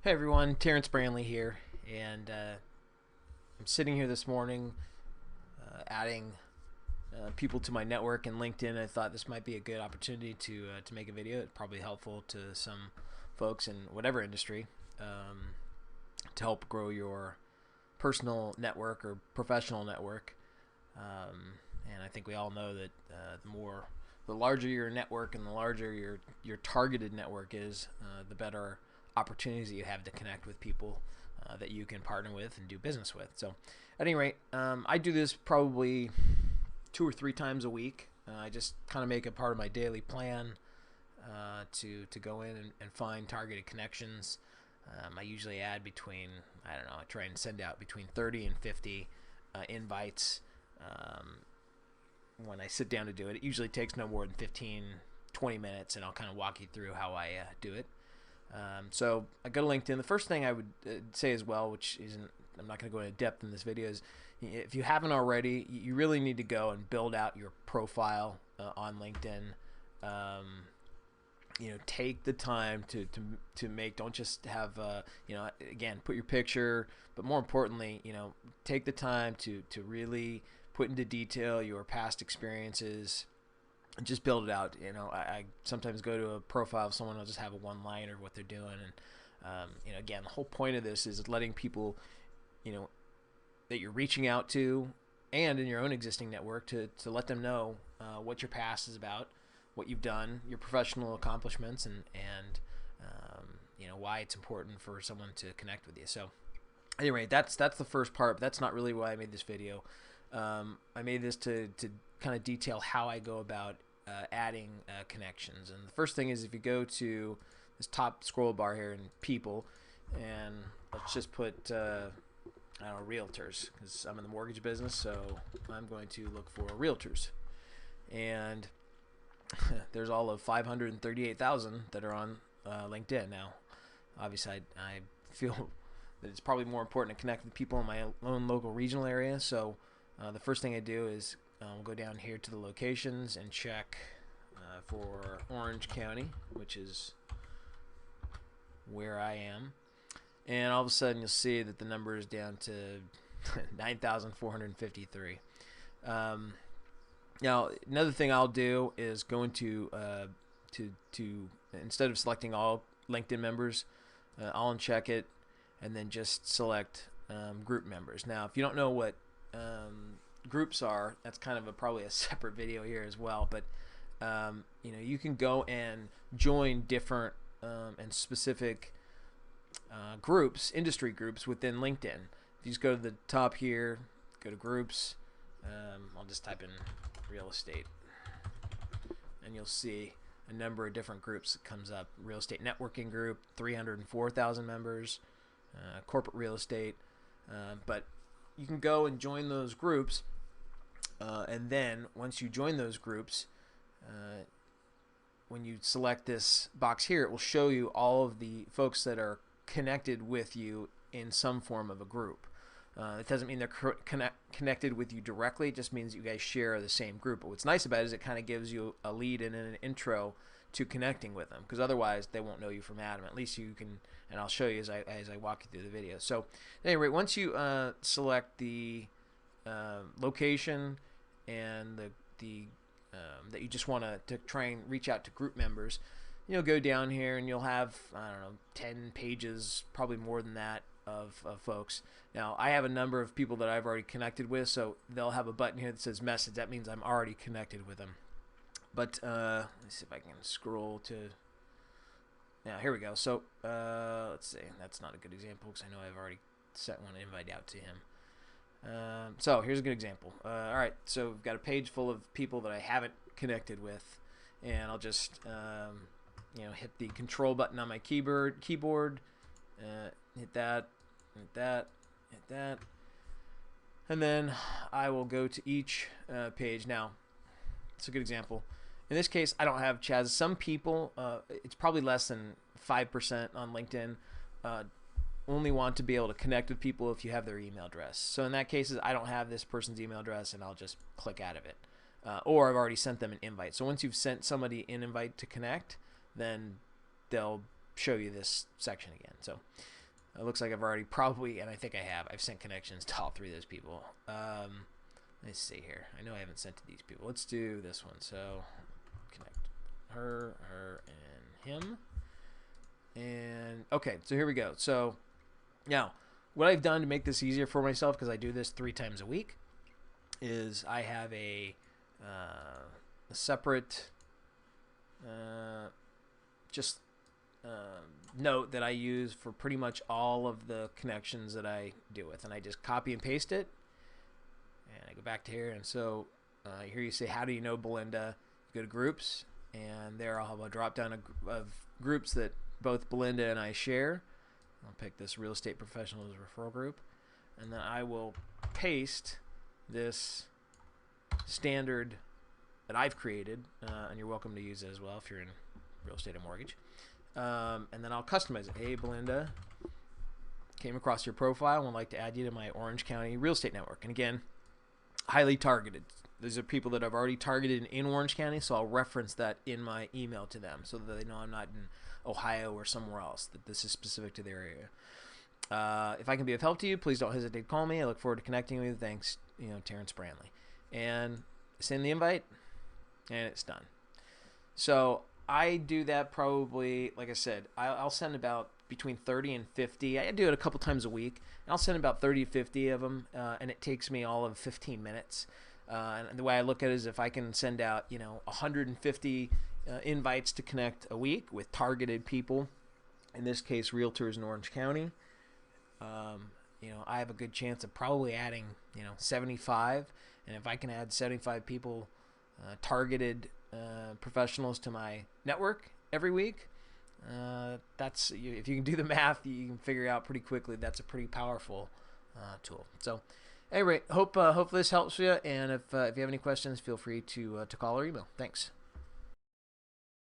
Hey everyone, Terrence Branley here, and I'm sitting here this morning adding people to my network and LinkedIn. I thought this might be a good opportunity to make a video. It's probably helpful to some folks in whatever industry to help grow your personal network or professional network. And I think we all know that the larger your network and the larger your targeted network is, the better opportunities that you have to connect with people that you can partner with and do business with. So, at any rate, I do this probably 2 or 3 times a week. I just kind of make it part of my daily plan to go in and find targeted connections. I usually add between, I don't know, I try and send out between 30 and 50 invites when I sit down to do it. It usually takes no more than 15, 20 minutes, and I'll kind of walk you through how I do it. So I go to LinkedIn. The first thing I would say as well, which isn't, I'm not going to go into depth in this video, is if you haven't already, you really need to go and build out your profile on LinkedIn. Take the time to make, don't just have, again, put your picture, but more importantly, take the time to really put into detail your past experiences and just build it out. I sometimes go to a profile of someone, I'll just have a one-liner of what they're doing. And, again, the whole point of this is letting people, that you're reaching out to and in your own existing network to let them know what your past is about, what you've done, your professional accomplishments, and why it's important for someone to connect with you. So anyway, that's the first part, but that's not really why I made this video. I made this to kind of detail how I go about adding connections. And the first thing is, if you go to this top scroll bar here in people, and let's just put I don't know, realtors, because I'm in the mortgage business, so I'm going to look for realtors. And there's all of 538,000 that are on LinkedIn. Now, obviously, I feel that it's probably more important to connect with people in my own local regional area. So the first thing I do is we'll go down here to the locations and check for Orange County, which is where I am. And all of a sudden, you'll see that the number is down to 9,453. Now, another thing I'll do is go into to instead of selecting all LinkedIn members, I'll uncheck it and then just select group members. Now, if you don't know what groups are, that's kind of probably a separate video here as well. But you can go and join different and specific groups, industry groups within LinkedIn. If you just go to the top here, go to groups, I'll just type in real estate, and you'll see a number of different groups that comes up. Real estate networking group, 304,000 members, corporate real estate, but you can go and join those groups, and then once you join those groups, when you select this box here, it will show you all of the folks that are connected with you in some form of a group. It doesn't mean they're connected with you directly. It just means you guys share the same group. But what's nice about it is it kind of gives you a lead and an intro to connecting with them, because otherwise they won't know you from Adam. At least you can, and I'll show you as I walk you through the video. So anyway, once you select the location and the that you just want to try and reach out to group members, you'll go down here and you'll have, I don't know, 10 pages, probably more than that, of folks. Now, I have a number of people that I've already connected with, so they'll have a button here that says message. That means I'm already connected with them. But let's see if I can scroll to, now here we go. So let's see, that's not a good example because I know I've already sent one invite out to him. So here's a good example. All right, so we've got a page full of people that I haven't connected with, and I'll just hit the control button on my keyboard, hit that, and then I will go to each page. Now, it's a good example. In this case, I don't have Chaz. Some people, it's probably less than 5% on LinkedIn, only want to be able to connect with people if you have their email address. So in that case, I don't have this person's email address, and I'll just click out of it. Or I've already sent them an invite. So once you've sent somebody an invite to connect, then they'll show you this section again. So It looks like I've already probably, and I think I have, I've sent connections to all 3 of those people. Let's see here. I know I haven't sent to these people. Let's do this one. So connect her, and him. And okay, so here we go. So now what I've done to make this easier for myself, because I do this 3 times a week, is I have a separate note that I use for pretty much all of the connections that I deal with, and I just copy and paste it, and I go back to here. And so here you say, how do you know Belinda? You go to groups, and there I'll have a drop down of groups that both Belinda and I share. I'll pick this real estate professionals referral group, and then I will paste this standard that I've created, and you're welcome to use it as well if you're in real estate or mortgage. And then I'll customize it. Hey, Belinda, came across your profile and would like to add you to my Orange County real estate network. And again, highly targeted. These are people that I've already targeted in Orange County, so I'll reference that in my email to them so that they know I'm not in Ohio or somewhere else, that this is specific to their area. If I can be of help to you, please don't hesitate to call me. I look forward to connecting with you. Thanks, Terrence Brantley. And send the invite, and it's done. So I do that probably, like I said, I'll send about between 30 and 50. I do it a couple times a week, and I'll send about 30 to 50 of them, and it takes me all of 15 minutes. And the way I look at it is if I can send out, 150 invites to connect a week with targeted people, in this case, realtors in Orange County, I have a good chance of probably adding, 75. And if I can add 75 people, targeted professionals to my network every week, if you can do the math, you can figure out pretty quickly that's a pretty powerful tool. So anyway, hope this helps you, and if you have any questions, feel free to call or email. Thanks.